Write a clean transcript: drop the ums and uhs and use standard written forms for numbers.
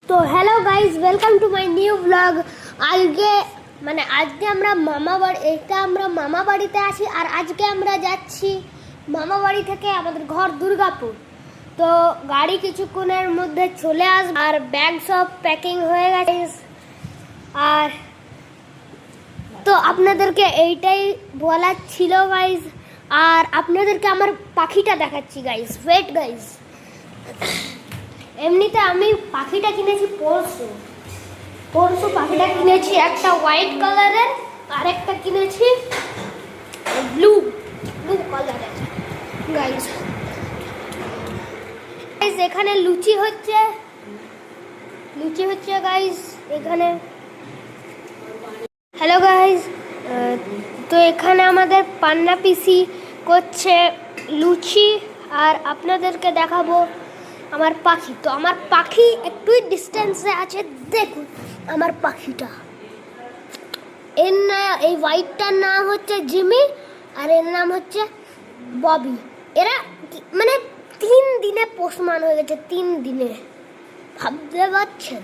তো hello guys, welcome to my new blog. আজকে আমরা মামা বাড়িতে আছি, আর আজকে আমরা যাচ্ছি মামা বাড়ি থেকে আমাদের ঘর দুর্গাপুর। তো গাড়ি কিছুক্ষণের মধ্যে চলে আসবে, আর ব্যাগ সব প্যাকিং হয়ে গেছে। আর তো আপনাদেরকে এইটাই বলার ছিল গাইজ, আর আপনাদেরকে আমার পাখিটা দেখাচ্ছি গাইজ। ওয়েট গাইজ, এমনিতে আমি পাখিটা কিনেছি পরশু পাখিটা কিনেছি একটা হোয়াইট কালারের, আর একটা কিনেছি ব্লু কালারের গাইজ। এখানে লুচি হচ্ছে গাইজ এখানে। হ্যালো গাইজ, তো এখানে আমাদের পান্না পিসি করছে লুচি, আর আপনাদেরকে দেখাবো আমার পাখি। তো আমার পাখি একটুই ডিস্টেন্সে আছে, দেখুন আমার পাখিটা। এই হোয়াইটটার নাম হচ্ছে জিমি, আর এর নাম হচ্ছে ববি। এরা 3 দিনে পোষমান হয়ে গেছে, 3 দিনে, ভাবতে পারছেন।